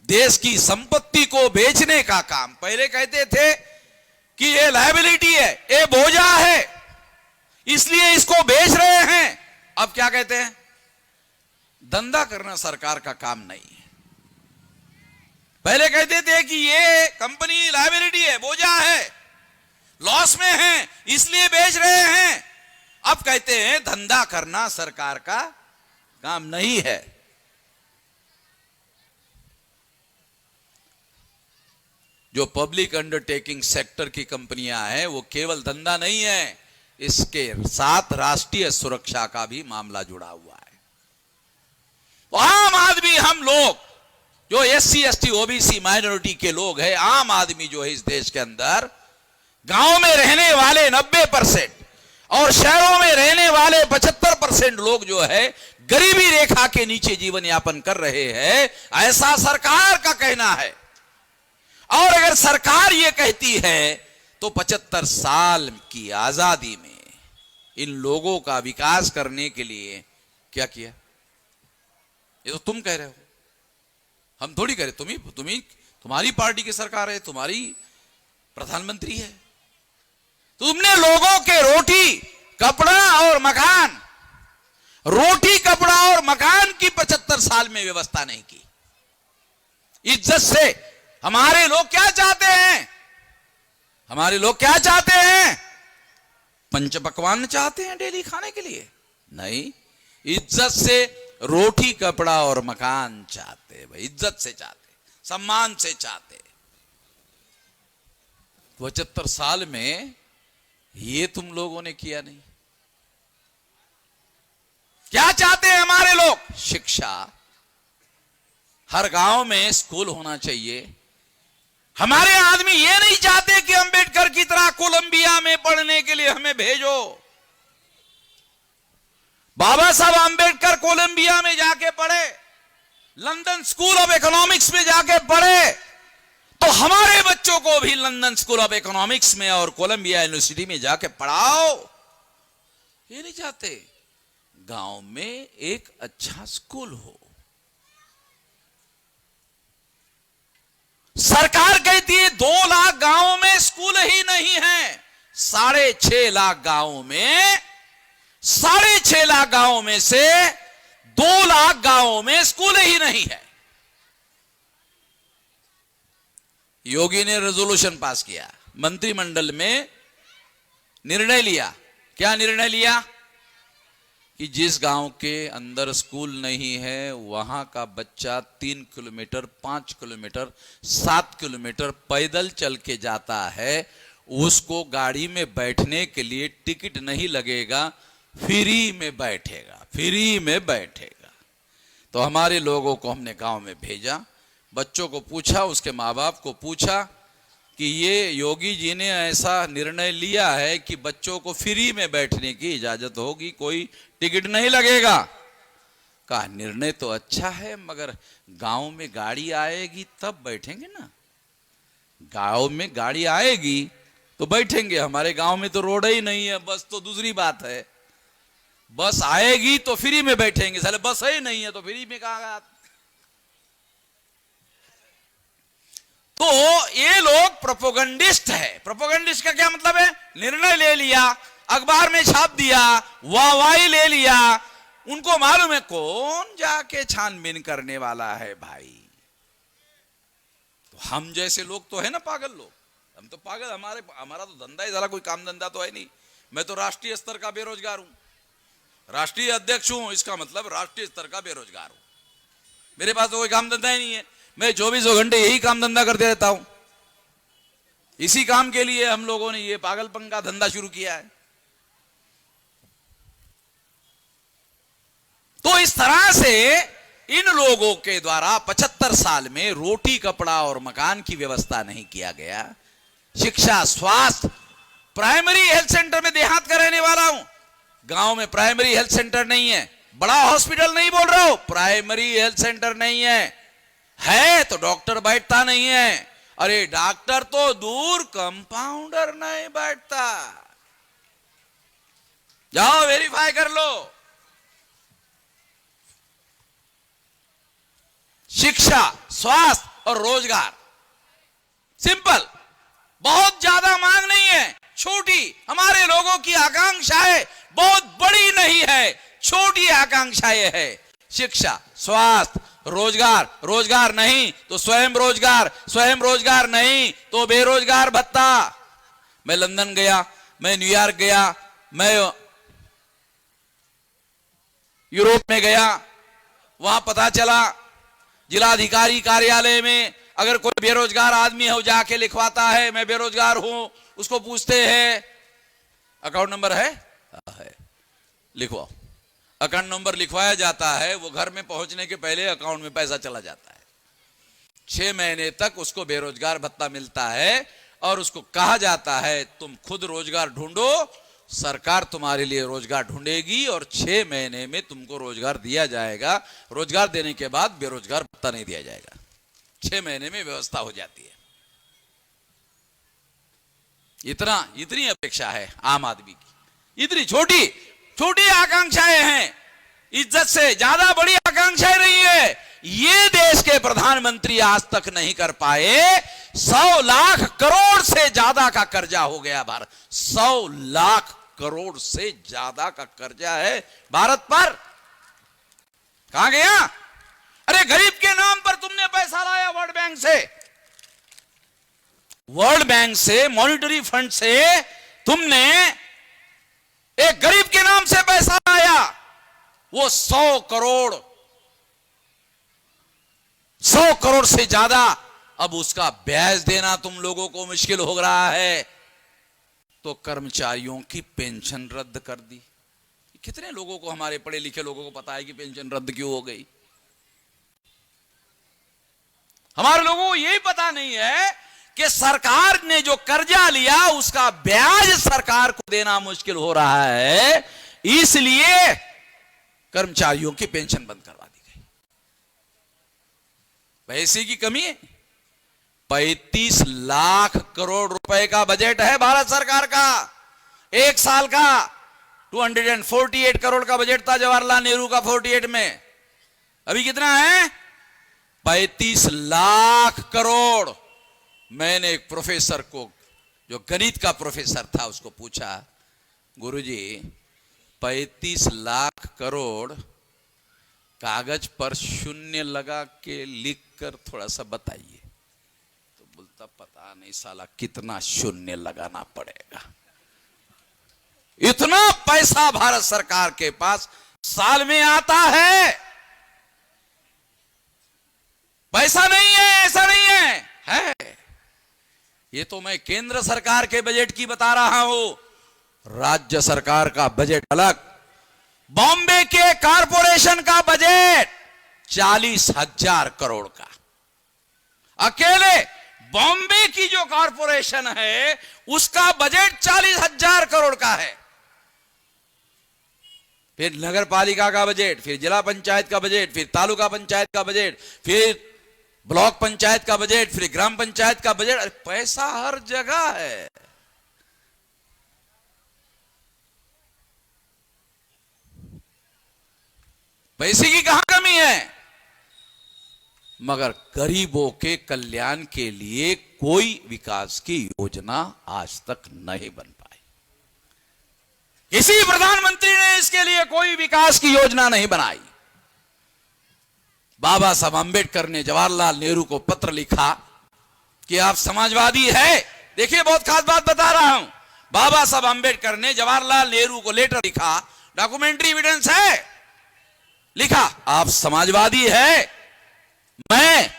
S1: देश की संपत्ति को बेचने का काम, पहले कहते थे कि ये लायबिलिटी है, ये बोझा है, इसलिए इसको बेच रहे हैं। अब क्या कहते हैं? धंधा करना सरकार का काम नहीं है। पहले कहते थे कि ये कंपनी लायबिलिटी है, बोझा है, लॉस में है, इसलिए बेच रहे हैं। अब कहते हैं धंधा करना सरकार का काम नहीं है। जो पब्लिक अंडरटेकिंग सेक्टर की कंपनियां हैं वो केवल धंधा नहीं है, इसके साथ राष्ट्रीय सुरक्षा का भी मामला जुड़ा हुआ है। तो आम आदमी, हम लोग जो एससी एसटी ओबीसी माइनॉरिटी के लोग हैं, आम आदमी जो है इस देश के अंदर, गांव में रहने वाले 90% और शहरों में रहने वाले 75% लोग जो है गरीबी रेखा के नीचे जीवन यापन कर रहे हैं, ऐसा सरकार का कहना है। और अगर सरकार ये कहती है तो 75 साल की आजादी में इन लोगों का विकास करने के लिए क्या किया? ये तो तुम कह रहे हो, हम थोड़ी कह रहे। तुम्हारी पार्टी की सरकार है, तुम्हारी प्रधानमंत्री है। तुमने लोगों के रोटी कपड़ा और मकान, रोटी कपड़ा और मकान की 75 साल में व्यवस्था नहीं की। इज्जत से हमारे लोग क्या चाहते हैं? हमारे लोग क्या चाहते हैं? पंच पकवान चाहते हैं डेली खाने के लिए? नहीं, इज्जत से रोटी कपड़ा और मकान चाहते हैं भाई, इज्जत से चाहते, सम्मान से चाहते। 75 साल में ये तुम लोगों ने किया नहीं। क्या चाहते हैं हमारे लोग? शिक्षा, हर गांव में स्कूल होना चाहिए। हमारे आदमी ये नहीं चाहते कि अंबेडकर की तरह कोलंबिया में पढ़ने के लिए हमें भेजो। बाबा साहब अंबेडकर कोलंबिया में जाके पढ़े, लंदन स्कूल ऑफ इकोनॉमिक्स में जाके पढ़े, तो हमारे बच्चों को भी लंदन स्कूल ऑफ इकोनॉमिक्स में और कोलंबिया यूनिवर्सिटी में जाके पढ़ाओ। ये नहीं चाहते। गांव में एक अच्छा स्कूल हो। सरकार कहती है 2 लाख गांवों में स्कूल ही नहीं है। 6.5 लाख गांवों में, 6.5 लाख गांवों में से 2 लाख गांवों में स्कूल ही नहीं है। योगी ने रेजोल्यूशन पास किया, मंत्रिमंडल में निर्णय लिया। क्या निर्णय लिया? कि जिस गांव के अंदर स्कूल नहीं है वहां का बच्चा 3 किलोमीटर, 5 किलोमीटर, 7 किलोमीटर पैदल चल के जाता है, उसको गाड़ी में बैठने के लिए टिकट नहीं लगेगा, फ्री में बैठेगा, फ्री में बैठेगा। तो हमारे लोगों को हमने गांव में भेजा, बच्चों को पूछा, उसके माँ बाप को पूछा कि ये योगी जी ने ऐसा निर्णय लिया है कि बच्चों को फ्री में बैठने की इजाजत होगी, कोई टिकट नहीं लगेगा। कहा निर्णय तो अच्छा है, मगर गांव में गाड़ी आएगी तब बैठेंगे ना। गांव में गाड़ी आएगी तो बैठेंगे। हमारे गांव में तो रोड ही नहीं है, बस तो दूसरी बात है। बस आएगी तो फ्री में बैठेंगे, साले बस ही नहीं है तो फ्री में कहाँ?
S2: तो ये लोग प्रोपोगंडिस्ट है। प्रोपोगंडिस्ट का क्या मतलब है? निर्णय ले लिया, अखबार में छाप दिया, वाहवाही ले लिया, उनको मालूम है कौन जाके छानबीन करने वाला है भाई। तो हम जैसे लोग तो है ना पागल लोग, हम तो पागल, हमारा तो धंधा ही साला कोई काम धंधा तो है नहीं। मैं तो राष्ट्रीय स्तर का बेरोजगार हूं, राष्ट्रीय अध्यक्ष हूं, इसका मतलब राष्ट्रीय स्तर का बेरोजगार हूं। मेरे पास तो कोई काम धंधा ही नहीं है, मैं 24 घंटे यही काम धंधा करते रहता हूं। इसी काम के लिए हम लोगों ने ये पागलपन का धंधा शुरू किया है। तो इस तरह से इन लोगों के द्वारा 75 साल में रोटी, कपड़ा और मकान की व्यवस्था नहीं किया गया। शिक्षा, स्वास्थ्य, प्राइमरी हेल्थ सेंटर में देहात का रहने वाला हूं, गांव में प्राइमरी हेल्थ सेंटर नहीं है। बड़ा हॉस्पिटल नहीं बोल रहा हूं, प्राइमरी हेल्थ सेंटर नहीं है तो डॉक्टर बैठता नहीं है। अरे डॉक्टर तो दूर, कंपाउंडर नहीं बैठता, जाओ वेरीफाई कर लो। शिक्षा, स्वास्थ्य और रोजगार, सिंपल, बहुत ज्यादा मांग नहीं है, छोटी। हमारे लोगों की आकांक्षाएं बहुत बड़ी नहीं है, छोटी आकांक्षाएं है। शिक्षा, स्वास्थ्य, रोजगार, रोजगार नहीं तो स्वयं रोजगार, स्वयं रोजगार नहीं तो बेरोजगार भत्ता। मैं लंदन गया, मैं न्यूयॉर्क गया, मैं यूरोप में गया, वहां पता चला जिलाधिकारी कार्यालय में अगर कोई बेरोजगार आदमी है वो जाके लिखवाता है मैं बेरोजगार हूं, उसको पूछते हैं अकाउंट नंबर है, लिखवाओ। अकाउंट नंबर लिखवाया जाता है, वो घर में पहुंचने के पहले अकाउंट में पैसा चला जाता है। 6 महीने तक उसको बेरोजगार भत्ता मिलता है और उसको कहा जाता है तुम खुद रोजगार ढूंढो, सरकार तुम्हारे लिए रोजगार ढूंढेगी और 6 महीने में तुमको रोजगार दिया जाएगा। रोजगार देने के बाद बेरोजगार भत्ता नहीं दिया जाएगा, 6 महीने में व्यवस्था हो जाती है। इतनी अपेक्षा है आम आदमी की, इतनी छोटी छोटी आकांक्षाएं हैं, इज्जत से ज्यादा बड़ी आकांक्षाएं नहीं है। ये देश के प्रधानमंत्री आज तक नहीं कर पाए। 100 लाख करोड़ से ज्यादा का कर्जा हो गया भारत, 100 लाख करोड़ से ज्यादा का कर्जा है भारत पर। कहां गया? अरे गरीब के नाम पर तुमने पैसा लाया वर्ल्ड बैंक से, वर्ल्ड बैंक से, मॉनिटरी फंड से तुमने एक गरीब के नाम से पैसा लाया, वो 100 करोड़ से ज्यादा। अब उसका ब्याज देना तुम लोगों को मुश्किल हो रहा है तो कर्मचारियों की पेंशन रद्द कर दी। कितने लोगों को, हमारे पढ़े लिखे लोगों को पता है कि पेंशन रद्द क्यों हो गई? हमारे लोगों को यही पता नहीं है कि सरकार ने जो कर्जा लिया उसका ब्याज सरकार को देना मुश्किल हो रहा है, इसलिए कर्मचारियों की पेंशन बंद करवा दी गई। पैसे की कमी है। 35 लाख करोड़ रुपए का बजट है भारत सरकार का, एक साल का। 248 करोड़ का बजट था जवाहरलाल नेहरू का 48 में, अभी कितना है? 35 लाख करोड़। मैंने एक प्रोफेसर को, जो गणित का प्रोफेसर था, उसको पूछा, गुरुजी 35 लाख करोड़ कागज पर शून्य लगा के लिख कर थोड़ा सा बताइए। तो बोलता पता नहीं साला कितना शून्य लगाना पड़ेगा। इतना पैसा भारत सरकार के पास साल में आता है। पैसा नहीं है ऐसा नहीं है। ये तो मैं केंद्र सरकार के बजट की बता रहा हूं, राज्य सरकार का बजट अलग। बॉम्बे के कारपोरेशन का बजट 40,000 करोड़ का, अकेले बॉम्बे की जो कारपोरेशन है उसका बजट 40,000 करोड़ का है। फिर नगर पालिका का बजट, फिर जिला पंचायत का बजट, फिर तालुका पंचायत का बजट, फिर ब्लॉक पंचायत का बजट, फिर ग्राम पंचायत का बजट। अरे पैसा हर जगह है। पैसे की कहां कमी है?
S1: मगर गरीबों के कल्याण के लिए कोई विकास की योजना आज तक नहीं बन पाई।
S2: किसी प्रधानमंत्री ने इसके लिए कोई विकास की योजना नहीं बनाई।
S1: बाबा साहब अंबेडकर ने जवाहरलाल नेहरू को पत्र लिखा कि आप समाजवादी है।
S2: देखिए, बहुत खास बात बता रहा हूं। बाबा साहब अंबेडकर ने जवाहरलाल नेहरू को लेटर लिखा, डॉक्यूमेंट्री एविडेंस है, लिखा
S1: आप समाजवादी है, मैं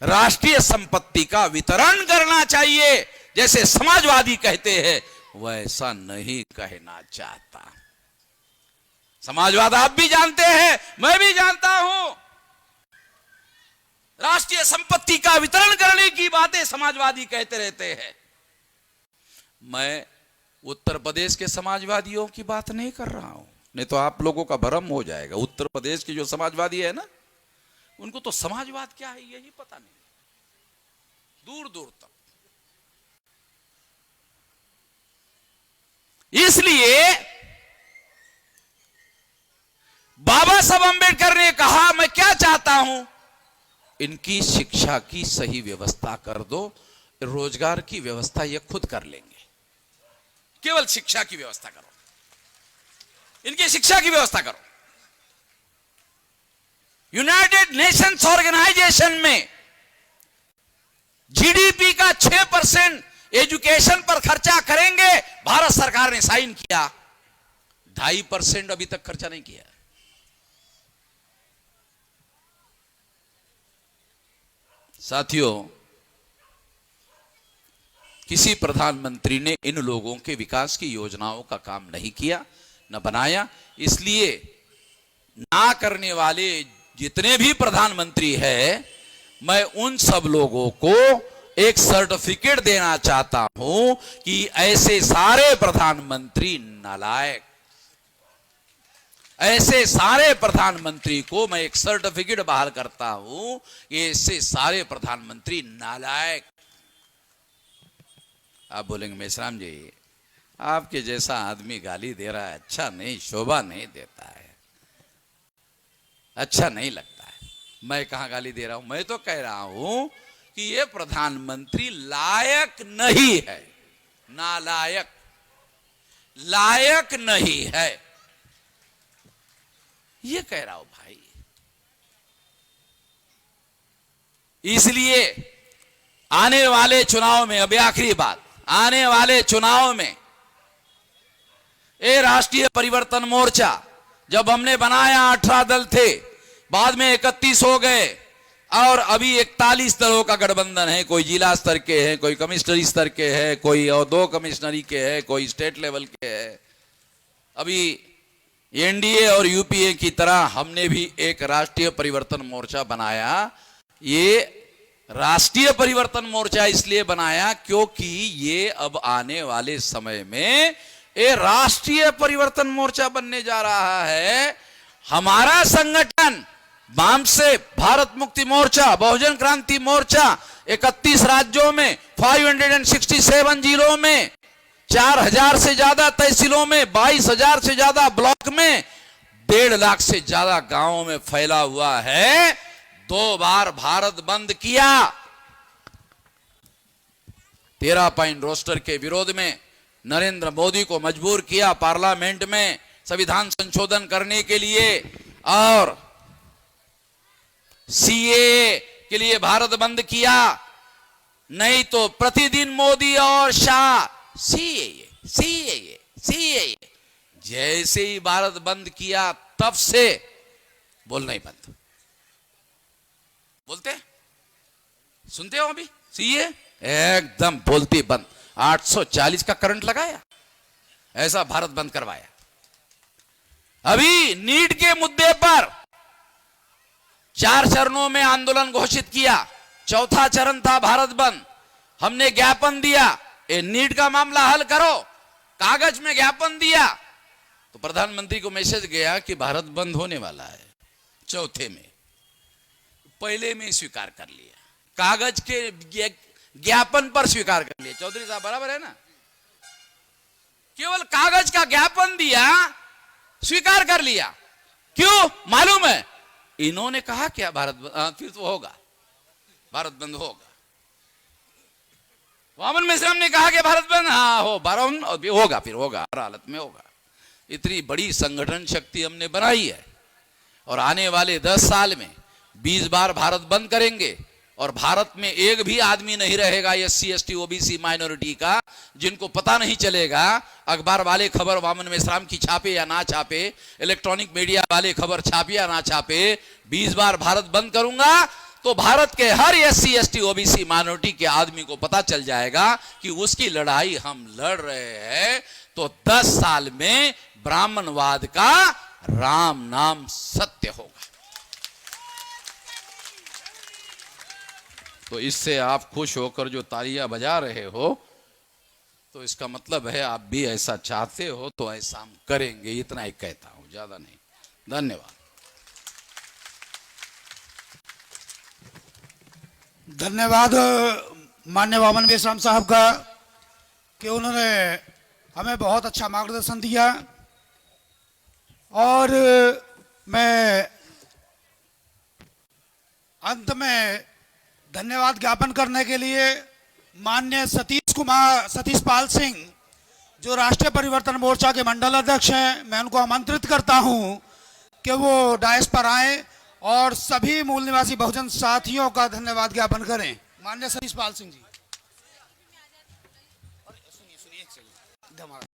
S1: राष्ट्रीय संपत्ति का वितरण करना चाहिए जैसे समाजवादी कहते हैं वैसा नहीं कहना चाहता।
S2: समाजवाद आप भी जानते हैं, मैं भी जानता हूं। राष्ट्रीय संपत्ति का वितरण करने की बातें समाजवादी कहते रहते हैं।
S1: मैं उत्तर प्रदेश के समाजवादियों की बात नहीं कर रहा हूं, नहीं तो आप लोगों का भ्रम हो जाएगा। उत्तर प्रदेश के जो समाजवादी है ना, उनको तो समाजवाद क्या है यही पता नहीं, दूर दूर तक।
S2: इसलिए बाबा साहब अंबेडकर ने कहा, मैं क्या चाहता हूं,
S1: इनकी शिक्षा की सही व्यवस्था कर दो, रोजगार की व्यवस्था ये खुद कर लेंगे।
S2: केवल शिक्षा की व्यवस्था करो, इनकी शिक्षा की व्यवस्था करो। यूनाइटेड नेशंस ऑर्गेनाइजेशन में जीडीपी का 6% एजुकेशन पर खर्चा करेंगे, भारत सरकार ने साइन किया।
S1: 2.5% अभी तक खर्चा नहीं किया। साथियों, किसी प्रधानमंत्री ने इन लोगों के विकास की योजनाओं का काम नहीं किया, न बनाया। इसलिए ना करने वाले जितने भी प्रधानमंत्री हैं, मैं उन सब लोगों को एक सर्टिफिकेट देना चाहता हूं कि ऐसे सारे प्रधानमंत्री नालायक, ऐसे सारे प्रधानमंत्री को मैं एक सर्टिफिकेट बहाल करता हूं कि ऐसे सारे प्रधानमंत्री नालायक। आप बोलेंगे मेश्राम जी, आपके जैसा आदमी गाली दे रहा है, अच्छा नहीं, शोभा नहीं देता है, अच्छा नहीं लगता है। मैं कहां गाली दे रहा हूं? मैं तो कह रहा हूं कि ये प्रधानमंत्री लायक नहीं है, नालायक, लायक नहीं है, ये कह रहा हूं भाई। इसलिए आने वाले चुनाव में, अभी आखिरी बात, आने वाले चुनाव में ये राष्ट्रीय परिवर्तन मोर्चा जब हमने बनाया 18 दल थे, बाद में 31 हो गए और अभी 41 दलों का गठबंधन है। कोई जिला स्तर के हैं, कोई कमिश्नरी स्तर के हैं, कोई और 2 कमिश्नरी के हैं, कोई स्टेट लेवल के हैं। अभी एनडीए और यूपीए की तरह हमने भी एक राष्ट्रीय परिवर्तन मोर्चा बनाया। ये राष्ट्रीय परिवर्तन मोर्चा इसलिए बनाया क्योंकि ये अब आने वाले समय में ये राष्ट्रीय परिवर्तन मोर्चा बनने जा रहा है। हमारा संगठन वाम से भारत मुक्ति मोर्चा, बहुजन क्रांति मोर्चा 31 राज्यों में, 567 जिलों में, 4000 से ज्यादा तहसीलों में, 22,000 से ज्यादा ब्लॉक में, 1.5 लाख से ज्यादा गांवों में फैला हुआ है। 2 बार भारत बंद किया। 13 पॉइंट रोस्टर के विरोध में नरेंद्र मोदी को मजबूर किया पार्लियामेंट में संविधान संशोधन करने के लिए, और सीएए के लिए भारत बंद किया। नहीं तो प्रतिदिन मोदी और शाह सीएए सीएए सीएए, जैसे ही भारत बंद किया तब से बोलना ही बंद। बोलते सुनते हो अभी सीए एकदम बोलती बंद। 840 का करंट लगाया, ऐसा भारत बंद करवाया। अभी नीट के मुद्दे पर 4 चरणों में आंदोलन घोषित किया। 4था चरण था भारत बंद। हमने ज्ञापन दिया, ये नीट का मामला हल करो, कागज में ज्ञापन दिया तो प्रधानमंत्री को मैसेज गया कि भारत बंद होने वाला है। 4थे में, पहले में स्वीकार कर लिया, कागज के ज्ञापन पर स्वीकार कर लिया। चौधरी साहब बराबर है ना? केवल कागज का ज्ञापन दिया, स्वीकार कर लिया। क्यों? मालूम है
S2: इन्होंने कहा क्या भारत बंद? फिर तो होगा, भारत बंद होगा। वामन मेश्राम ने कहा कि भारत बंद, हाँ हो बारह होगा, फिर होगा, हर हालत में होगा। इतनी बड़ी संगठन शक्ति हमने बनाई है और आने वाले 10 साल में 20 बार भारत बंद करेंगे और भारत में एक भी आदमी नहीं रहेगा SC ST OBC माइनॉरिटी का जिनको पता नहीं चलेगा। अखबार वाले खबर वामन मेश्राम की छापे या ना छापे, इलेक्ट्रॉनिक मीडिया वाले खबर छापे या ना छापे, 20 बार भारत बंद करूंगा तो भारत के हर SC ST OBC माइनॉरिटी के आदमी को पता चल जाएगा कि उसकी लड़ाई हम लड़ रहे हैं। तो 10 साल में ब्राह्मणवाद का राम नाम सत्य होगा। तो इससे आप खुश होकर जो तालियां बजा रहे हो तो इसका मतलब है आप भी ऐसा चाहते हो, तो ऐसा हम करेंगे। इतना ही कहता हूं, ज्यादा नहीं। धन्यवाद।
S3: धन्यवाद माननीय वामन मेश्राम साहब का कि उन्होंने हमें बहुत अच्छा मार्गदर्शन दिया। और मैं अंत में धन्यवाद ज्ञापन करने के लिए माननीय सतीश पाल सिंह जो राष्ट्रीय परिवर्तन मोर्चा के मंडल अध्यक्ष हैं, मैं उनको आमंत्रित करता हूं कि वो डायस पर आए और सभी मूल निवासी बहुजन साथियों का धन्यवाद ज्ञापन करें। माननीय सतीश पाल सिंह जी।